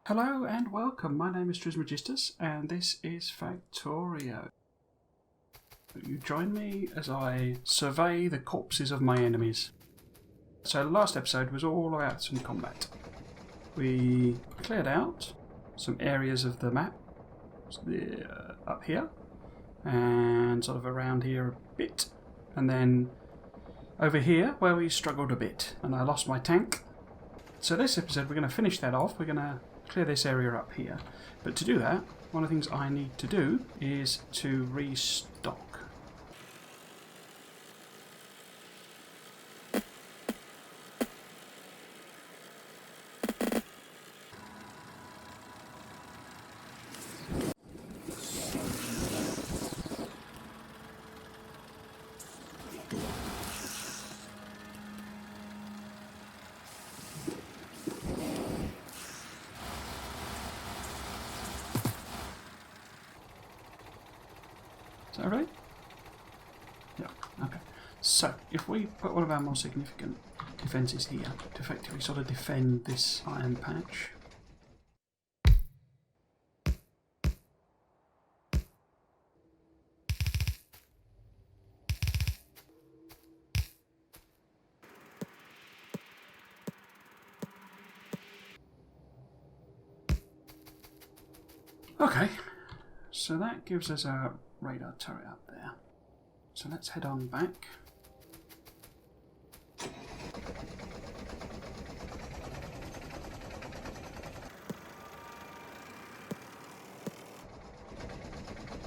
Hello and welcome, my name is Trismegistus and this is Factorio. You join me as I survey the corpses of my enemies. So the last episode was all about some combat. We cleared out some areas of the map, up here, and sort of around here a bit, and then over here where we struggled a bit and I lost my tank. So this episode we're going to finish that off. We're going to clear this area up here, but to do that, one of the things I need to do is to restock. Is that right? Yeah, okay. So, if we put one of our more significant defences here to effectively sort of defend this iron patch. Okay, so that gives us a radar turret up there. So let's head on back.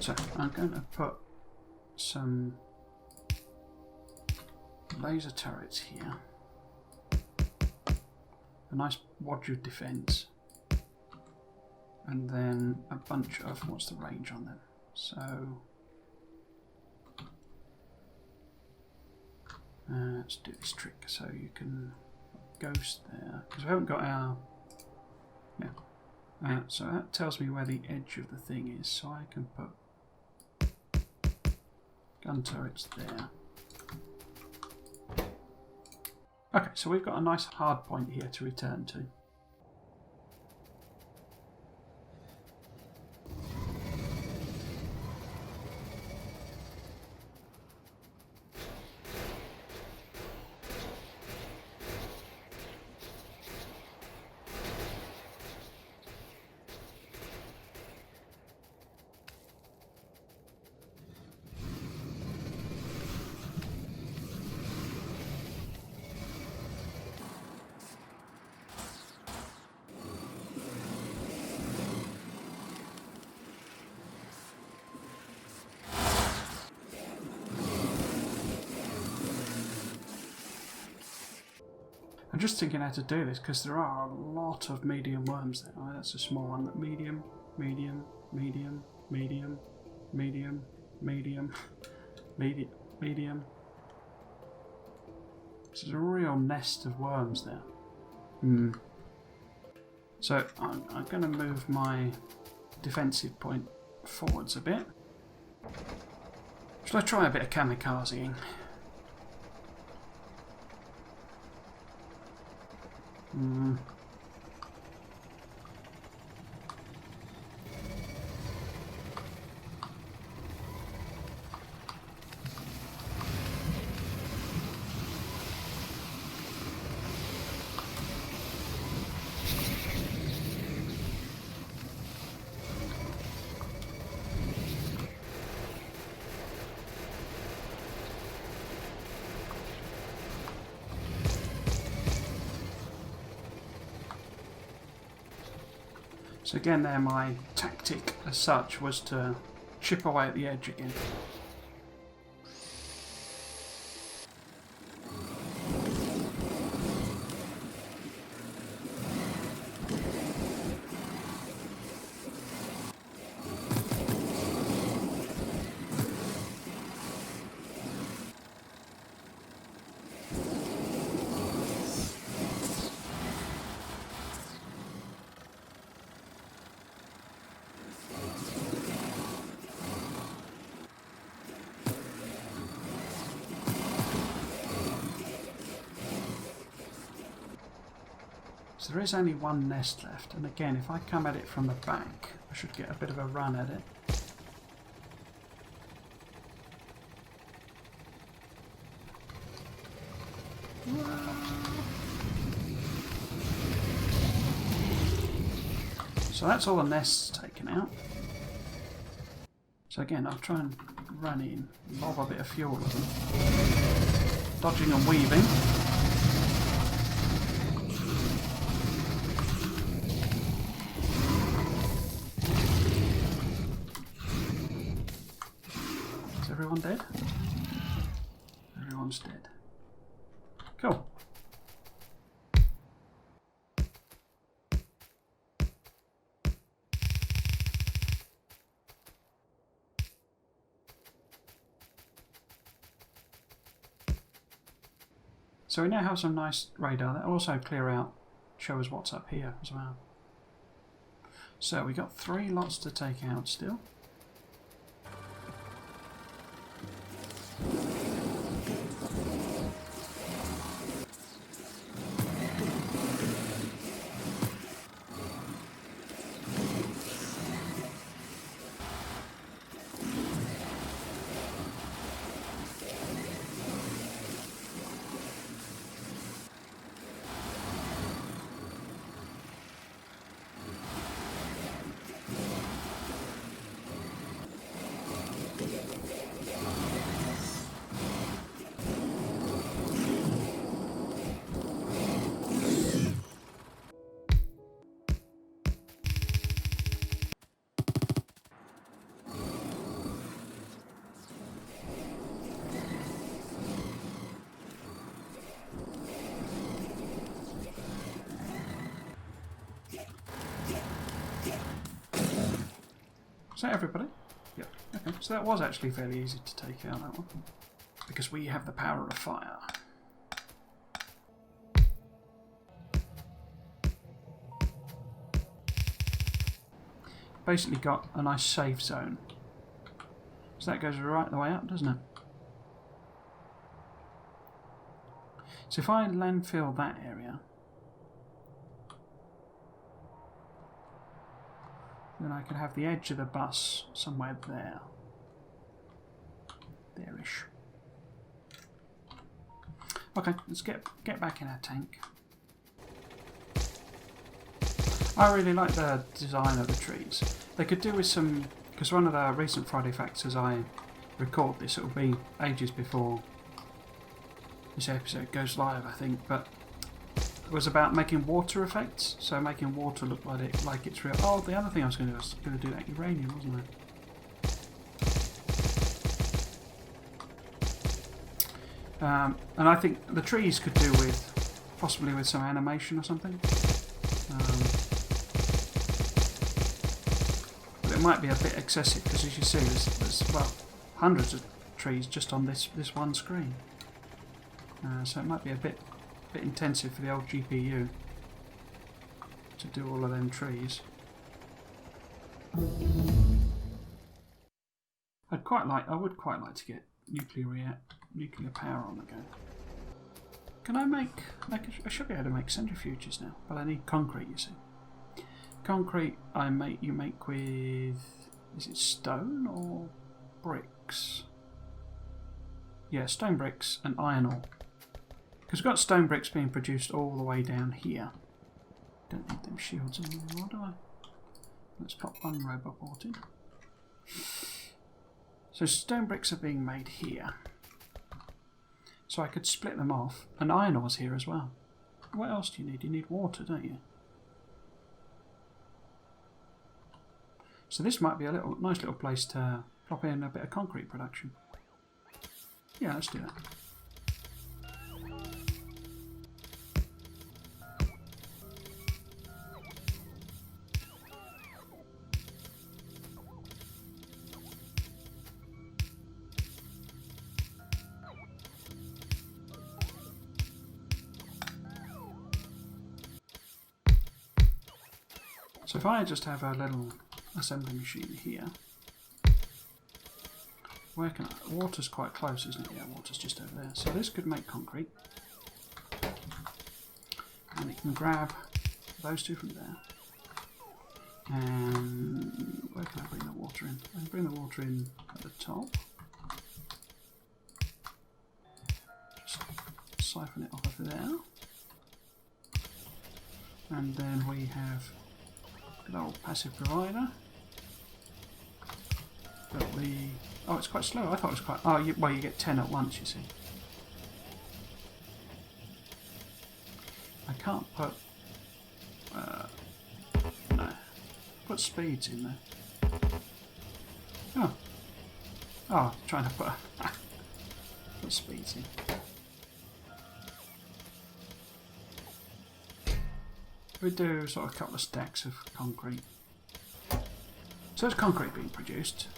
So I'm going to put some laser turrets here. A nice wad of defence. And then a bunch of, what's the range on them? So let's do this trick so you can ghost there, because we haven't got our, so that tells me where the edge of the thing is, so I can put gun turrets there. Okay, so we've got a nice hard point here to return to. I'm just thinking how to do this because there are a lot of medium worms there. Oh, that's a small one. Medium, medium, medium, medium, medium, medium, medium, medium. This is a real nest of worms there. So I'm going to move my defensive point forwards a bit. Should I try a bit of kamikazing? So again there, my tactic as such was to chip away at the edge again. So there is only one nest left, and again, if I come at it from the back, I should get a bit of a run at it. So that's all the nests taken out. So again, I'll try and run in, lob a bit of fuel at them. Dodging and weaving. Is everyone dead? Everyone's dead. Cool. So we now have some nice radar that will also clear out, show us what's up here as well. So we got 3 lots to take out still. Is that everybody? Yep. Okay, so that was actually fairly easy to take out, that one. Because we have the power of fire. Basically got a nice safe zone. So that goes right the way up, doesn't it? So if I landfill that area, then I could have the edge of the bus somewhere there. There-ish. Okay, let's get back in our tank. I really like the design of the trees. They could do with some, because one of the recent Friday Facts, as I record this, it will be ages before this episode goes live, I think, but it was about making water effects, so making water look like it's real. Oh, the other thing I was going to do was do that uranium, wasn't I? And I think the trees could do with, possibly with some animation or something. But it might be a bit excessive, because as you see, there's well, hundreds of trees just on this one screen. So it might be a bit intensive for the old GPU to do all of them trees. I would quite like to get nuclear power on the go. Can I I should be able to make centrifuges now, but I need concrete, you see. Concrete you make with, is it stone or bricks? Yeah, stone bricks and iron ore. Because we've got stone bricks being produced all the way down here. Don't need them shields anymore, do I? Let's pop one roboport in. So stone bricks are being made here. So I could split them off. And iron ore's here as well. What else do you need? You need water, don't you? So this might be a nice little place to plop in a bit of concrete production. Yeah, let's do that. So if I just have a little assembly machine here, where can I? Water's quite close, isn't it? Yeah, water's just over there. So this could make concrete, and it can grab those two from there. And where can I bring the water in? I can bring the water in at the top. Just siphon it off of there. And then we have good old passive provider. But we... Oh, it's quite slow. I thought it was quite... Oh, well, you get 10 at once, you see. I can't put... no. Put speeds in there. Oh. Oh, trying to put... put speeds in. We do sort of a couple of stacks of concrete. So there's concrete being produced.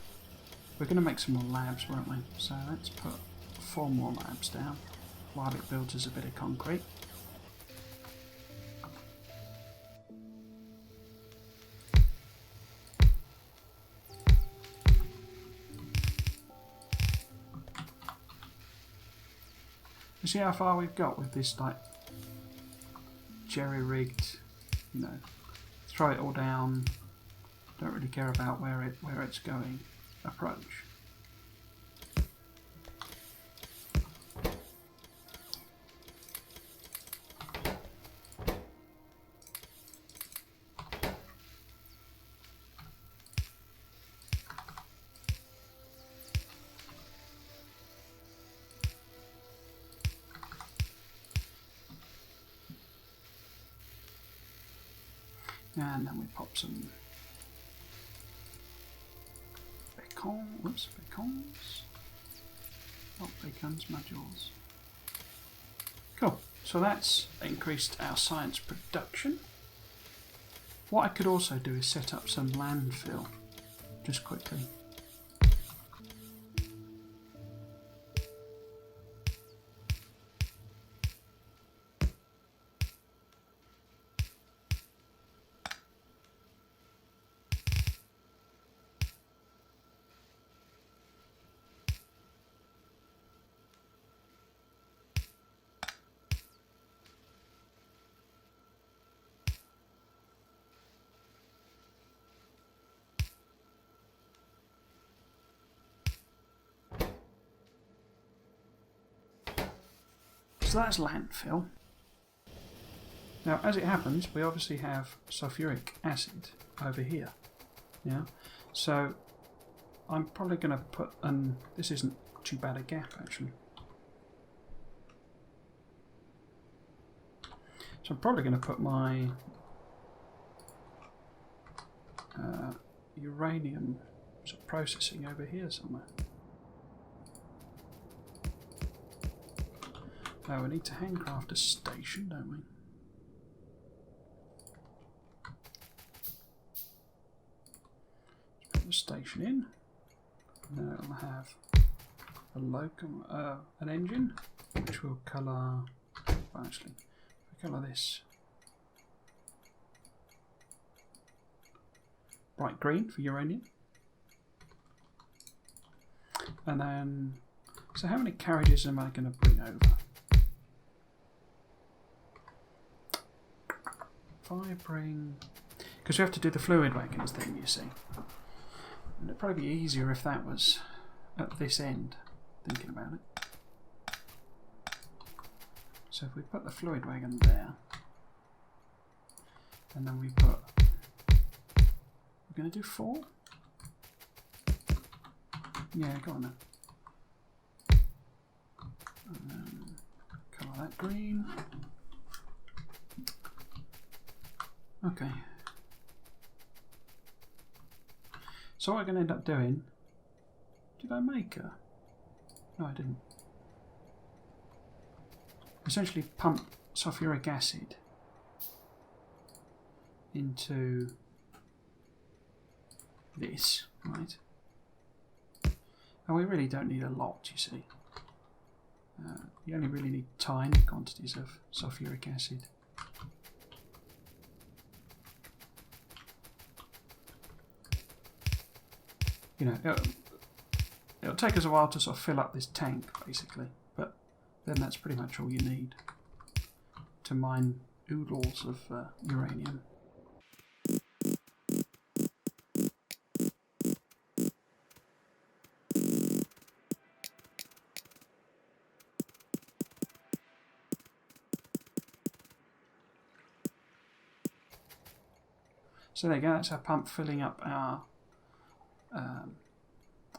We're going to make some more labs, weren't we? So let's put 4 more labs down while it builds us a bit of concrete. You see how far we've got with this, like, jerry-rigged, you know, throw it all down, don't really care about where it's going approach. And then we pop some beacons, not beacons, modules. Cool, so that's increased our science production. What I could also do is set up some landfill, just quickly. So that's landfill. Now, as it happens, we obviously have sulfuric acid over here. Yeah. So I'm probably going to put this isn't too bad a gap actually. So I'm probably going to put my uranium sort of processing over here somewhere. Oh, we need to handcraft a station, don't we? Let's put the station in. And then it'll have an engine, which will colour. Well, actually, if we colour this bright green for uranium. And then, so how many carriages am I going to bring over? I bring, because we have to do the fluid wagons thing, you see. And it'd probably be easier if that was at this end, thinking about it. So if we put the fluid wagon there, and then we put, we're going to do 4? Yeah, go on then. And then colour that green. Okay. So what I'm going to end up doing... Did I make her? No, I didn't. Essentially pump sulfuric acid into this, right? And we really don't need a lot, you see. You only really need tiny quantities of sulfuric acid. You know, it'll take us a while to sort of fill up this tank, basically, but then that's pretty much all you need to mine oodles of uranium. So there you go, that's our pump filling up our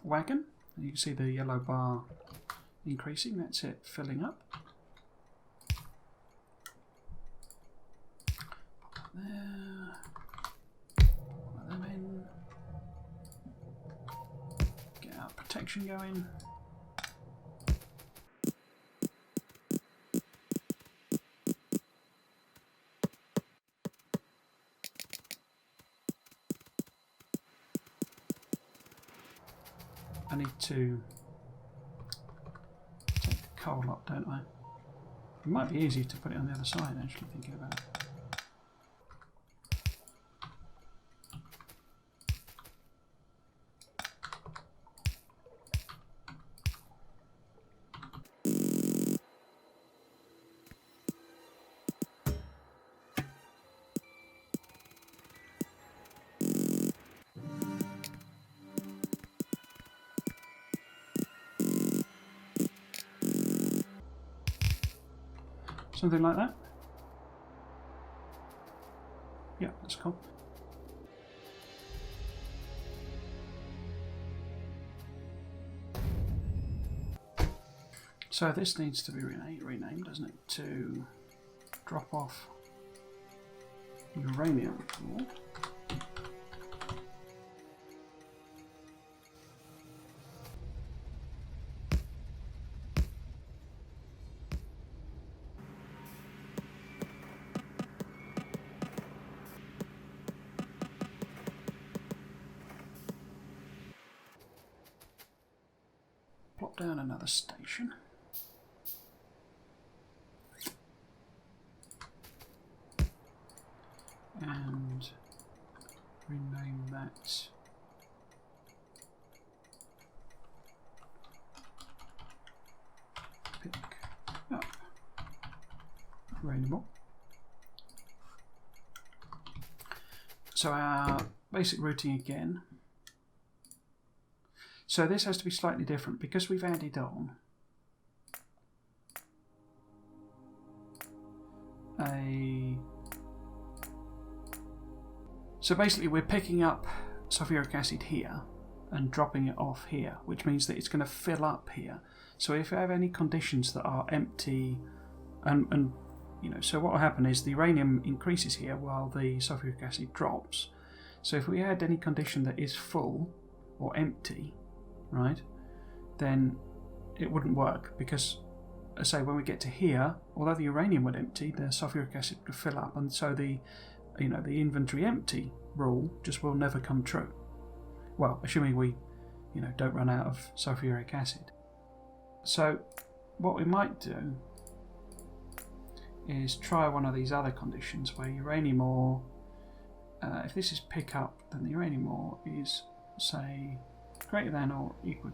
wagon. You can see the yellow bar increasing, that's it filling up. Pop that there. Put them in. Get our protection going. I need to take the coal up, don't I? It might be easier to put it on the other side, actually, thinking about it. Something like that. Yeah, that's cool. So this needs to be renamed, doesn't it, to drop-off uranium. Plop down another station. And rename that pick up uranium. So our basic routing again. So this has to be slightly different because we've added on a... So basically we're picking up sulfuric acid here and dropping it off here, which means that it's going to fill up here. So if you have any conditions that are empty and you know, so what will happen is the uranium increases here while the sulfuric acid drops. So if we had any condition that is full or empty, right, then it wouldn't work because, as I say, when we get to here, although the uranium would empty, the sulfuric acid would fill up, and so the inventory empty rule just will never come true. Well, assuming we, don't run out of sulfuric acid. So what we might do is try one of these other conditions where uranium ore, if this is pick up, then the uranium ore is, say, greater than or equal.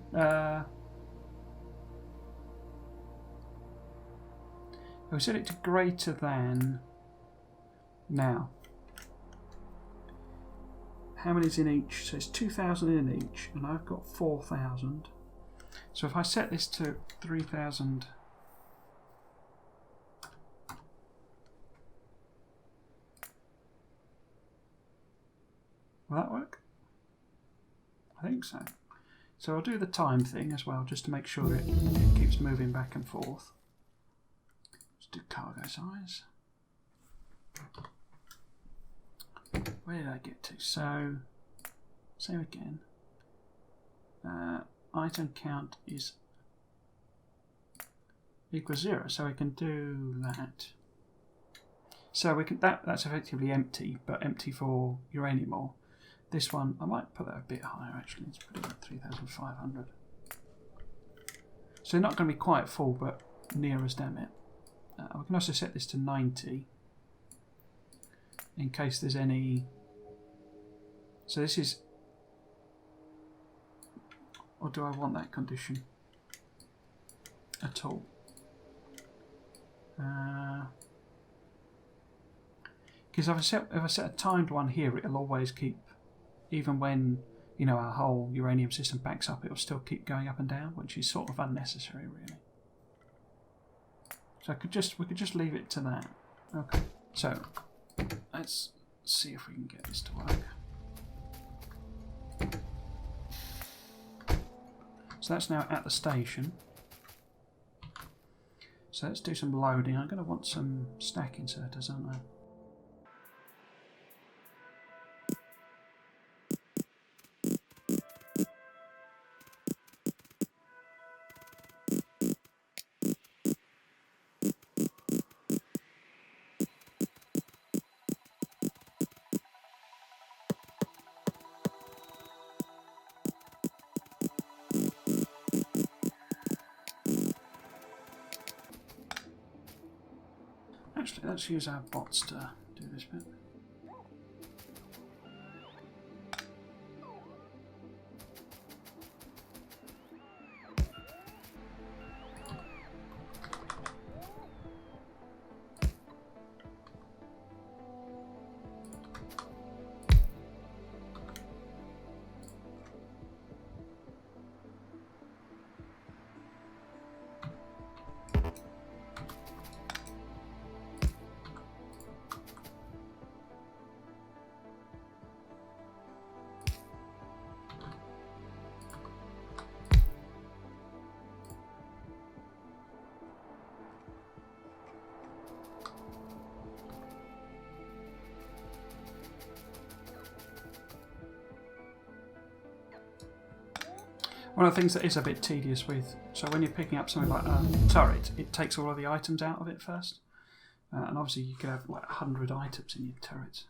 We set it to greater than now. How many is in each? So it's 2,000 in each, and I've got 4,000. So if I set this to 3,000, will that work? I think so. So I'll do the time thing as well, just to make sure it keeps moving back and forth. Let's do cargo size. Where did I get to? So, same again. Item count is equals 0, so we can do that. So we can that's effectively empty, but empty for uranium ore. This one, I might put that a bit higher actually. Let's put it at 3,500. So not going to be quite full, but near as damn it. We can also set this to 90 in case there's any. So this is, or do I want that condition at all? Because if I set a timed one here, it'll always keep, even when, you know, our whole uranium system backs up, it'll still keep going up and down, which is sort of unnecessary, really. So we could just leave it to that. Okay. So let's see if we can get this to work. So that's now at the station. So let's do some loading. I'm going to want some stack inserters, aren't I? Actually, let's use our bots to do this bit. One of the things that is a bit tedious with, so when you're picking up something like a turret, it takes all of the items out of it first. And obviously you could have like 100 items in your turrets.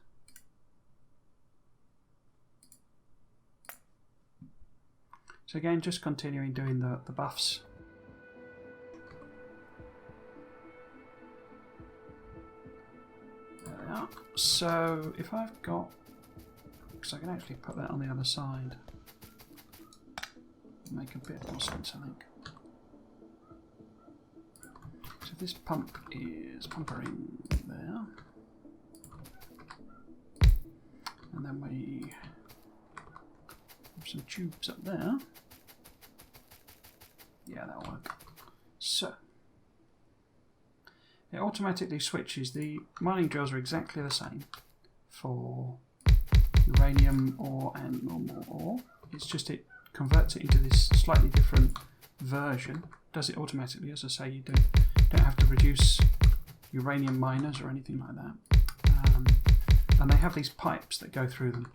So again, just continuing doing the buffs. There we are. So if I've got, because I can actually put that on the other side. Make a bit more sense, I think. So this pump is pumpering there, and then we have some tubes up there. Yeah, that'll work. So it automatically switches. The mining drills are exactly the same for uranium ore and normal ore. It's just it converts it into this slightly different version. Does it automatically, as I say. You don't have to reduce uranium miners or anything like that. And they have these pipes that go through them,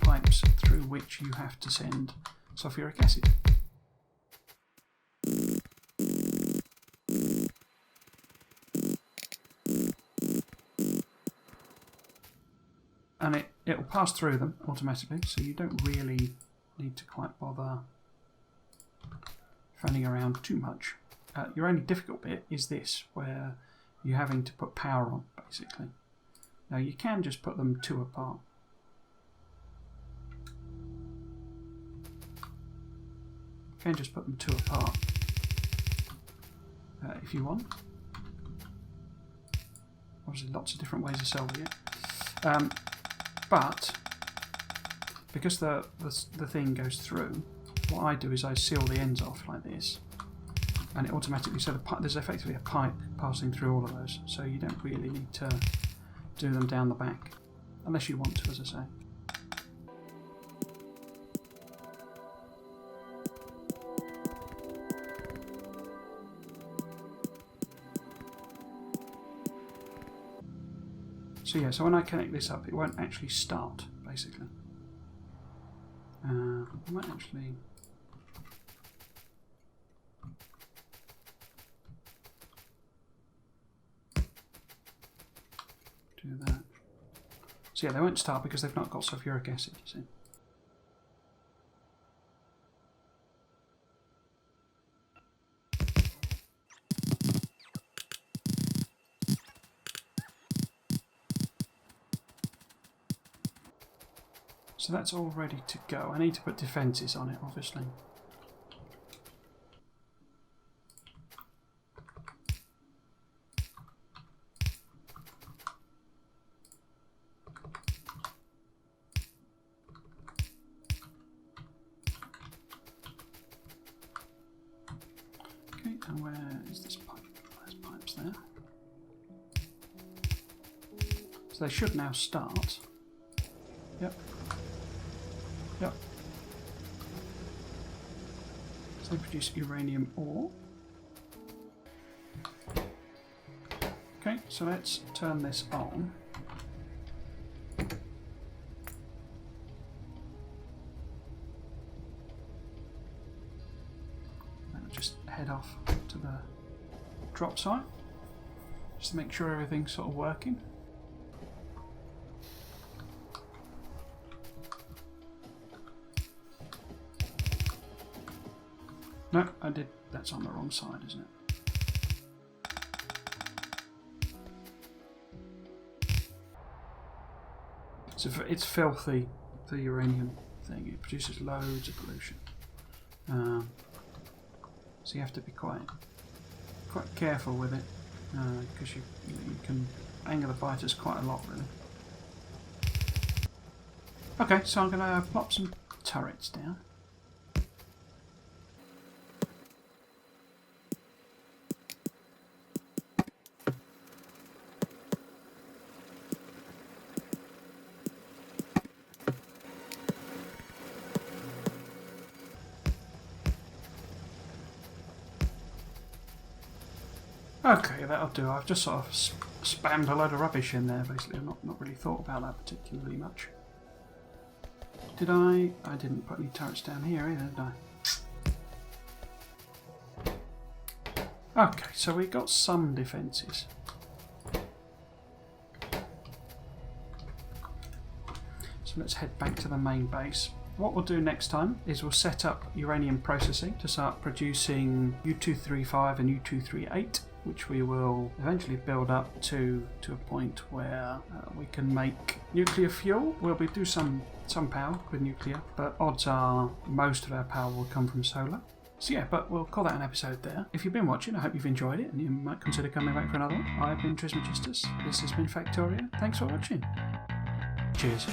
pipes through which you have to send sulfuric acid. And it'll pass through them automatically, so you don't really need to quite bother fanning around too much. Your only difficult bit is this, where you're having to put power on, basically. Now you can just put them two apart. You can just put them two apart if you want. Obviously lots of different ways of solving it. But because the thing goes through, what I do is I seal the ends off like this, and it automatically, so there's effectively a pipe passing through all of those, so you don't really need to do them down the back, unless you want to, as I say. So yeah, so when I connect this up, it won't actually start, basically. I might actually do that. So yeah, they won't start because they've not got sulfuric acid, you see. So that's all ready to go. I need to put defences on it, obviously. where is this pipe? There's pipes there. So they should now start. Yep. Yep. So they produce uranium ore. Okay, so let's turn this on. Just head off to the drop site just to make sure everything's sort of working. No, I did. That's on the wrong side, isn't it? So it's filthy, the uranium thing. It produces loads of pollution. So you have to be quite careful with it, because you can anger the biters quite a lot, really. Okay, so I'm going to plop some turrets down. Okay, that'll do. I've just sort of spammed a load of rubbish in there, basically. I've not really thought about that particularly much. Did I? I didn't put any turrets down here either, did I? Okay, so we got some defences. So let's head back to the main base. What we'll do next time is we'll set up uranium processing to start producing U-235 and U-238, which we will eventually build up to a point where we can make nuclear fuel. We'll do some power with nuclear, but odds are most of our power will come from solar. So yeah, but we'll call that an episode there. If you've been watching, I hope you've enjoyed it and you might consider coming back for another one. I've been Trismegistus. This has been Factorio. Thanks for watching. Cheers.